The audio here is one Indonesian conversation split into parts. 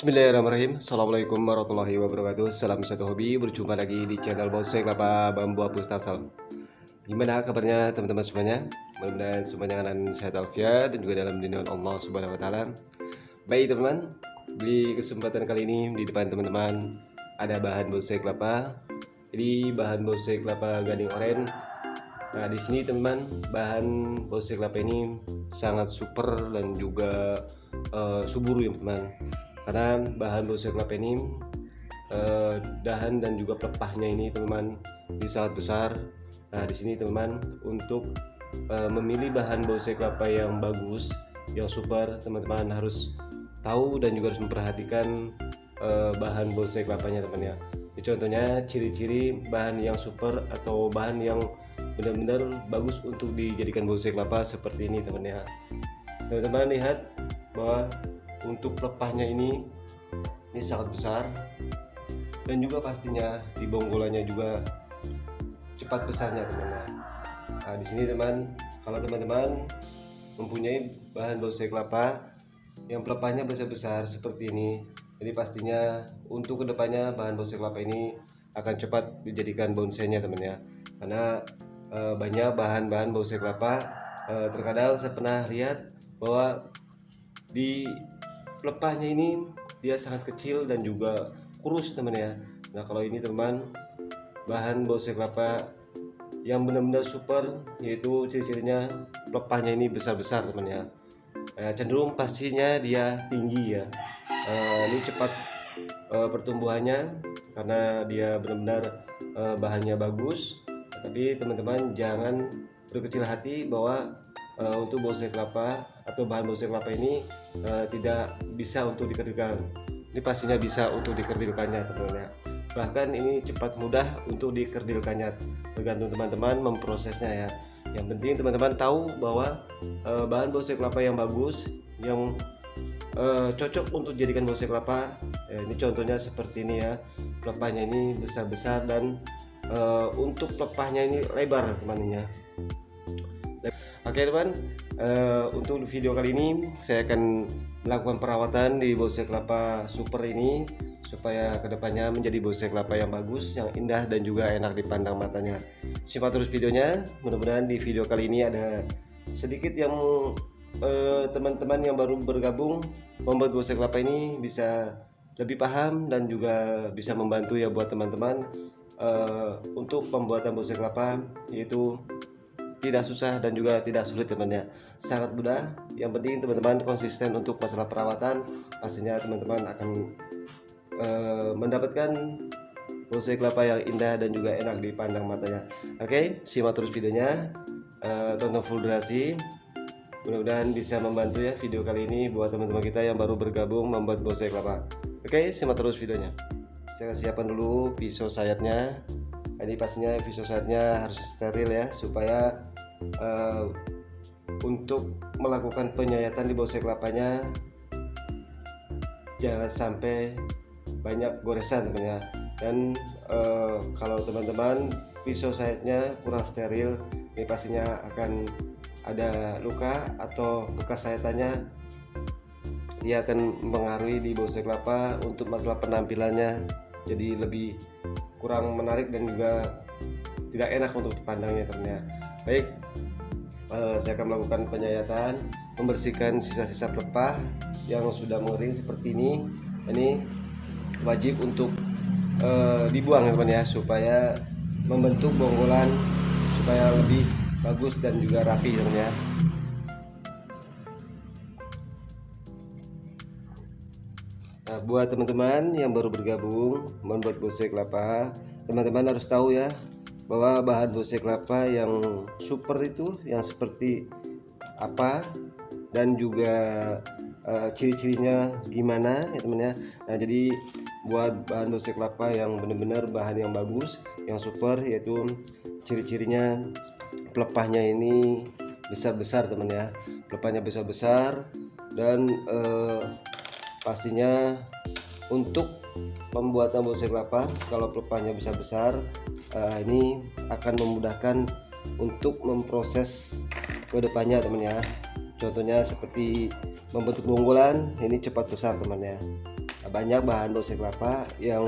Bismillahirrahmanirrahim. Assalamualaikum warahmatullahi wabarakatuh. Salam satu hobi. Berjumpa lagi di channel Bonsai Kelapa Bambu Hapus Tasal. Gimana kabarnya teman-teman semuanya? Mudah-mudahan semuanya akan sehat walafiat dan juga dalam lindungan Allah Subhanahu wa taala. Baik teman-teman, di kesempatan kali ini di depan teman-teman ada bahan bonsai kelapa. Jadi bahan bonsai kelapa gading oren. Nah, di sini teman-teman, bahan bonsai kelapa ini sangat super dan juga subur ya teman-teman. Karena bahan bonsai kelapa ini dahan dan juga pelepahnya ini teman-teman ini sangat besar. Nah, di sini teman-teman untuk memilih bahan bonsai kelapa yang bagus, yang super, teman-teman harus tahu dan juga harus memperhatikan bahan bonsai kelapanya teman ya. Ini contohnya ciri-ciri bahan yang super atau bahan yang benar-benar bagus untuk dijadikan bonsai kelapa seperti ini teman ya. Teman-teman lihat bahwa untuk pelepahnya ini sangat besar dan juga pastinya di bonggolannya juga cepat besarnya teman-teman. Nah, di sini teman, kalau teman-teman mempunyai bahan bonsai kelapa yang pelepahnya besar-besar seperti ini, jadi pastinya untuk kedepannya bahan bonsai kelapa ini akan cepat dijadikan bonsainya teman ya. Karena banyak bahan-bahan bonsai kelapa terkadang saya pernah lihat bahwa di pelepahnya ini dia sangat kecil dan juga kurus teman ya. Nah, kalau ini teman, bahan bonsai kelapa yang benar-benar super, yaitu ciri-cirinya pelepahnya ini besar-besar teman ya. Cenderung pastinya dia tinggi ya. Ini cepat pertumbuhannya karena dia benar-benar bahannya bagus. Tapi teman-teman jangan berkecil hati bahwa untuk bonsai kelapa atau bahan bonsai kelapa ini tidak bisa untuk dikerdilkan. Ini pastinya bisa untuk dikerdilkannya teman-teman ya. Bahkan ini cepat mudah untuk dikerdilkannya, tergantung teman-teman memprosesnya ya. Yang penting teman-teman tahu bahwa bahan bonsai kelapa yang bagus, yang cocok untuk dijadikan bonsai kelapa, ini contohnya seperti ini ya. Pelepahnya ini besar-besar dan untuk pelepahnya ini lebar teman-teman ya. Oke teman, untuk video kali ini saya akan melakukan perawatan di bonsai kelapa super ini supaya kedepannya menjadi bonsai kelapa yang bagus, yang indah dan juga enak dipandang matanya. Simak terus videonya. Mudah-mudahan di video kali ini ada sedikit yang teman-teman yang baru bergabung membuat bonsai kelapa ini bisa lebih paham dan juga bisa membantu ya buat teman-teman untuk pembuatan bonsai kelapa, yaitu tidak susah dan juga tidak sulit teman-teman ya, sangat mudah. Yang penting teman-teman konsisten untuk masalah perawatan, pastinya teman-teman akan mendapatkan bonsai kelapa yang indah dan juga enak dipandang matanya. Oke, simak terus videonya, tonton full durasi. Mudah-mudahan bisa membantu ya video kali ini buat teman-teman kita yang baru bergabung membuat bonsai kelapa. Oke, simak terus videonya. Saya siapkan dulu pisau sayapnya. Ini pastinya pisau sayapnya harus steril ya, supaya untuk melakukan penyayatan di bonsai kelapanya jangan sampai banyak goresan teman ya. Dan kalau teman-teman pisau sayapnya kurang steril, ini pastinya akan ada luka atau bekas sayatannya, dia akan mempengaruhi di bonsai kelapa untuk masalah penampilannya, jadi lebih kurang menarik dan juga tidak enak untuk dipandangnya ternyata. Baik, saya akan melakukan penyayatan, membersihkan sisa-sisa pelepah yang sudah mengering seperti ini. Ini wajib untuk dibuang teman ya, supaya membentuk bonggolan supaya lebih bagus dan juga rapi teman ya. Nah, buat teman-teman yang baru bergabung membuat bonsai kelapa, teman-teman harus tahu ya bahwa bahan bonsai kelapa yang super itu yang seperti apa. dan juga ciri-cirinya gimana ya teman ya. Nah jadi buat bahan bonsai kelapa yang benar-benar bahan yang bagus, yang super, yaitu ciri-cirinya pelepahnya ini besar-besar teman ya, pelepahnya besar-besar dan pastinya untuk pembuatan bonsai kelapa kalau pelepahnya besar-besar ini akan memudahkan untuk memproses ke depannya teman ya. Contohnya seperti membentuk bonggolan, ini cepat besar teman ya. Banyak bahan bonsai kelapa yang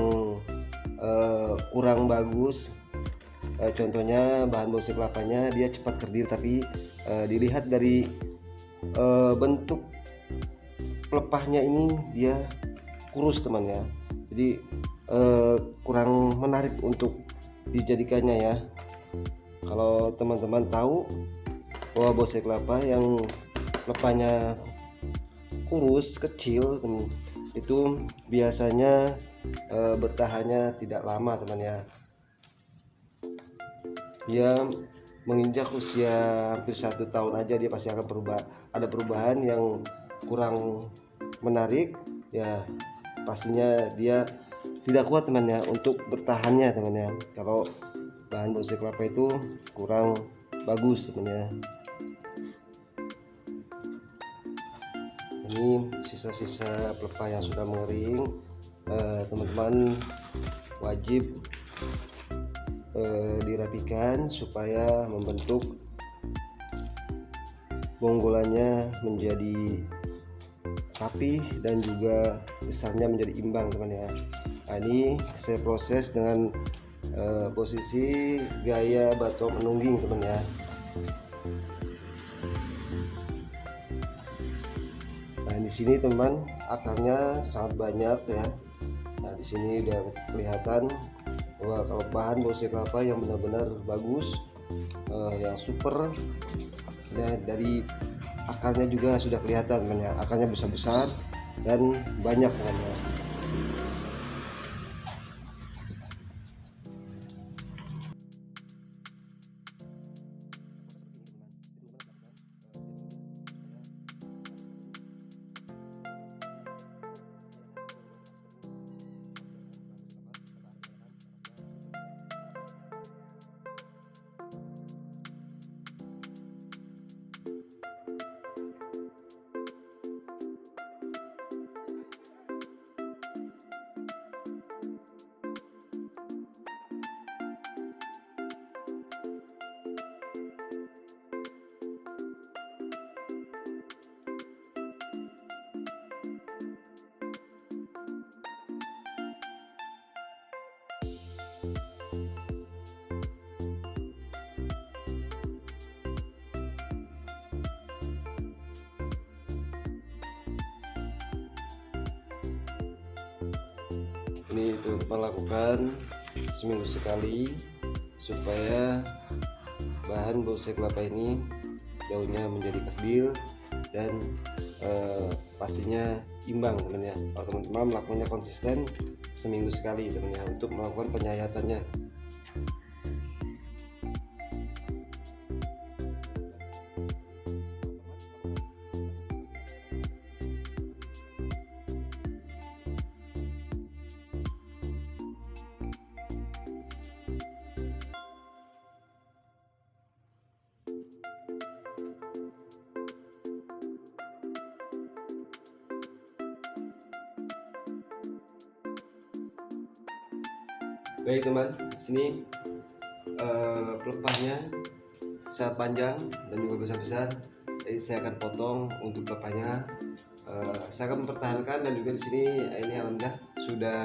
kurang bagus, contohnya bahan bonsai kelapanya dia cepat kerdil, tapi dilihat dari bentuk pelepahnya ini dia kurus teman ya, jadi kurang menarik untuk dijadikannya ya. Kalau teman-teman tahu bahwa bonsai kelapa yang pelepahnya kurus kecil itu biasanya bertahannya tidak lama teman ya. Dia menginjak usia hampir 1 tahun aja dia pasti akan ada perubahan yang kurang menarik ya, pastinya dia tidak kuat teman ya untuk bertahannya teman ya, kalau bahan bonsai kelapa itu kurang bagus teman ya. Ini sisa-sisa pelepah yang sudah mengering, teman-teman wajib dirapikan supaya membentuk bonggolannya menjadi rapi dan juga besarnya menjadi imbang teman ya. Nah, ini saya proses dengan posisi gaya batu menungging teman ya. Nah di sini teman akarnya sangat banyak ya. Nah di sini udah kelihatan bahwa kalau bahan bonsai kelapa yang benar-benar bagus, yang super, ya, dari akarnya juga sudah kelihatan teman ya, akarnya besar-besar dan banyak teman ya. Ini teman-teman lakukan seminggu sekali supaya bahan bonsai kelapa ini daunnya menjadi kerdil dan pastinya imbang teman ya. Kalau teman-teman melakukannya konsisten seminggu sekali teman ya untuk melakukan penyayatannya. Baik teman, di sini pelepahnya sangat panjang dan juga besar-besar. Jadi saya akan potong untuk pelepahnya. Saya akan mempertahankan dan juga di sini ini alhamdulillah sudah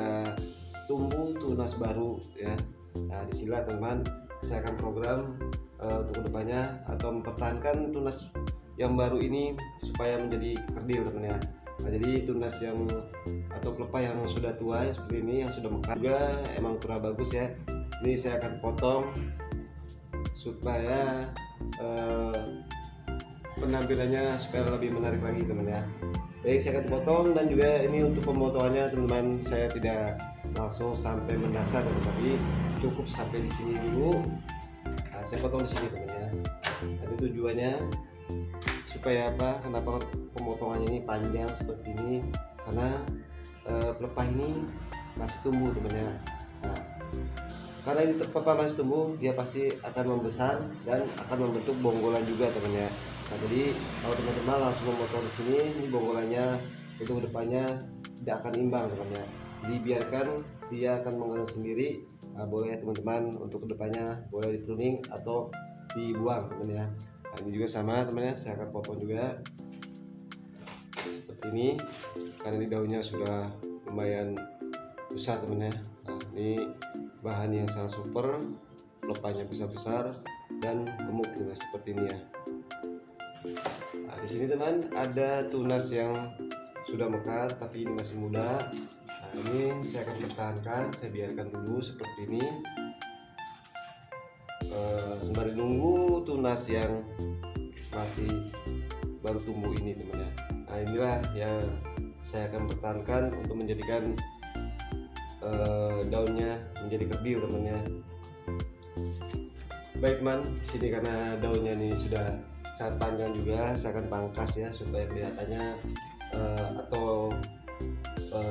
tumbuh tunas baru ya. Nah disinilah teman, saya akan program untuk kedepannya atau mempertahankan tunas yang baru ini supaya menjadi kerdil teman ya. Nah, jadi tunas yang atau pelepah yang sudah tua seperti ini yang sudah mekar juga emang kurang bagus ya. Ini saya akan potong supaya penampilannya supaya lebih menarik lagi teman ya. Baik, saya akan potong dan juga ini untuk pemotongannya teman-teman saya tidak langsung sampai mendasar tetapi cukup sampai di sini dulu. Nah, saya potong di sini teman ya. Jadi tujuannya supaya apa? Kenapa pemotongannya ini panjang seperti ini? Karena pelepah ini masih tumbuh teman-teman. Nah, karena ini pelepah masih tumbuh, dia pasti akan membesar dan akan membentuk bonggolan juga teman-teman. Nah, jadi kalau teman-teman langsung memotong di sini, ini bonggolannya itu kedepannya tidak akan imbang teman-teman. Dibiarkan dia akan mengalir sendiri. Nah, boleh teman-teman untuk kedepannya boleh di pruning atau dibuang teman-teman ya. Nah, ini juga sama teman-teman, saya akan potong juga seperti ini karena ini daunnya sudah lumayan besar teman-teman ya. Nah, ini bahan yang sangat super, pelepahnya besar-besar dan gemuk juga seperti ini ya. Nah, di sini teman ada tunas yang sudah mekar tapi ini masih muda. Nah, ini saya akan pertahankan, saya biarkan dulu seperti ini sembari nunggu tunas yang masih baru tumbuh ini teman ya. Nah, inilah yang saya akan pertahankan untuk menjadikan daunnya menjadi kerdil teman-teman. Baik teman, di sini karena daunnya ini sudah sangat panjang juga, saya akan pangkas ya supaya kelihatannya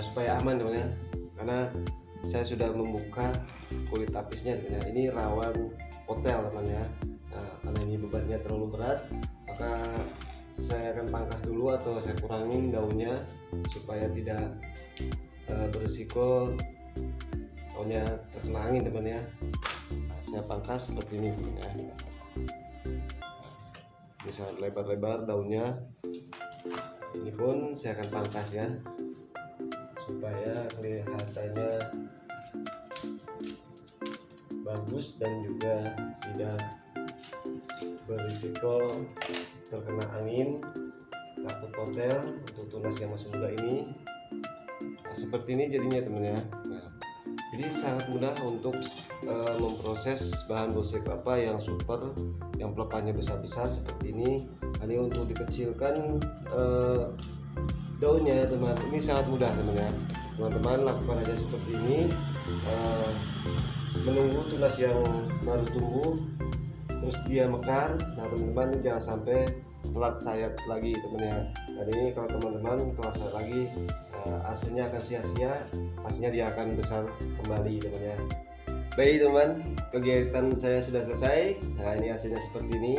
supaya aman teman-teman. Karena saya sudah membuka kulit tapisnya teman-teman. Ini rawan potel teman-teman ya. Nah, karena ini bebannya terlalu berat, maka saya akan pangkas dulu atau saya kurangin daunnya supaya tidak berisiko daunnya terkena angin teman ya. Nah, saya pangkas seperti ini teman ya. Bisa lebar-lebar daunnya. Ini pun saya akan pangkas ya supaya kelihatannya bagus dan juga tidak berisiko terkena angin, takut potel untuk tunas yang masih muda ini. Nah, seperti ini jadinya teman ya. Nah, jadi sangat mudah untuk memproses bahan bonsai kelapa yang super, yang pelepahnya besar-besar seperti ini. Ini untuk dikecilkan daunnya teman, ini sangat mudah teman ya. Teman-teman lakukan aja seperti ini, menunggu tunas yang baru tumbuh terus dia mekar. Nah teman-teman jangan sampai telat sayat lagi teman ya. Dan ini kalau teman-teman telat sayat lagi hasilnya akan sia-sia, pastinya dia akan besar kembali teman ya. Baik teman, kegiatan saya sudah selesai. Nah ini hasilnya seperti ini.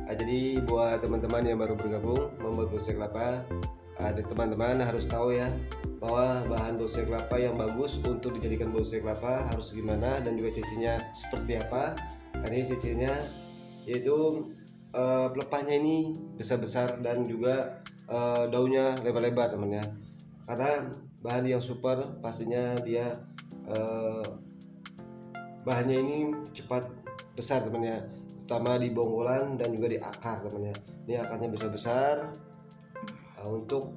Nah, jadi buat teman-teman yang baru bergabung membuat bonsai kelapa, teman-teman harus tahu ya bahwa bahan bonsai kelapa yang bagus untuk dijadikan bonsai kelapa harus gimana dan juga cirinya seperti apa. Ini cirinya yaitu pelepahnya ini besar-besar dan juga daunnya lebar-lebar teman ya. Karena bahan yang super pastinya dia bahannya ini cepat besar teman ya, terutama di bonggolan dan juga di akar teman ya. Ini akarnya besar-besar. Untuk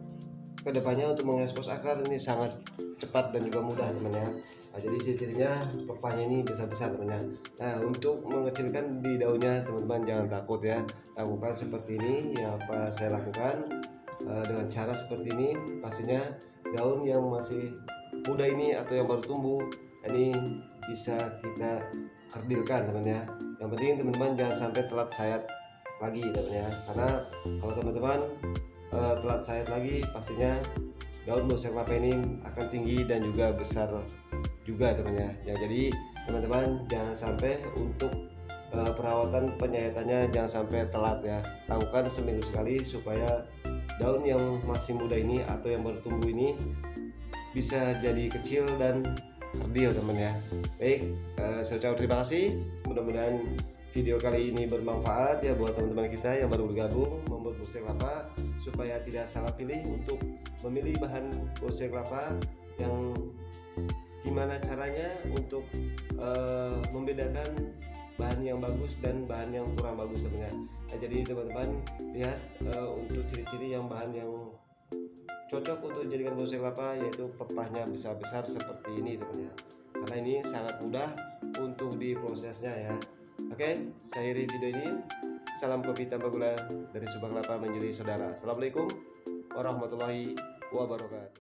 kedepannya untuk mengekspos akar ini sangat cepat dan juga mudah teman ya. Nah, jadi ciri-cirinya pelepahnya ini besar-besar teman ya. Nah untuk mengecilkan di daunnya teman-teman jangan takut ya, lakukan seperti ini yang apa saya lakukan dengan cara seperti ini. Pastinya daun yang masih muda ini atau yang baru tumbuh ini bisa kita kerdilkan teman ya. Yang penting teman-teman jangan sampai telat sayat lagi teman ya, karena kalau teman-teman telat sayat lagi pastinya daun bonsai kelapa ini akan tinggi dan juga besar juga teman ya. Jadi teman-teman jangan sampai untuk perawatan penyayatannya jangan sampai telat ya, lakukan seminggu sekali supaya daun yang masih muda ini atau yang baru tumbuh ini bisa jadi kecil dan kerdil teman ya. Baik, saya ucapkan terima kasih, mudah-mudahan video kali ini bermanfaat ya buat teman-teman kita yang baru bergabung membuat bonsai kelapa, supaya tidak salah pilih untuk memilih bahan bonsai kelapa yang gimana caranya untuk membedakan bahan yang bagus dan bahan yang kurang bagus teman-teman. Nah, jadi teman-teman lihat untuk ciri-ciri yang bahan yang cocok untuk dijadikan bonsai kelapa yaitu pelepahnya besar-besar seperti ini teman-teman. Karena ini sangat mudah untuk diprosesnya ya. Oke, saya akhiri video ini. Salam kopi tanpa gula dari Subang Kelapa menjadi saudara. Assalamualaikum warahmatullahi wabarakatuh.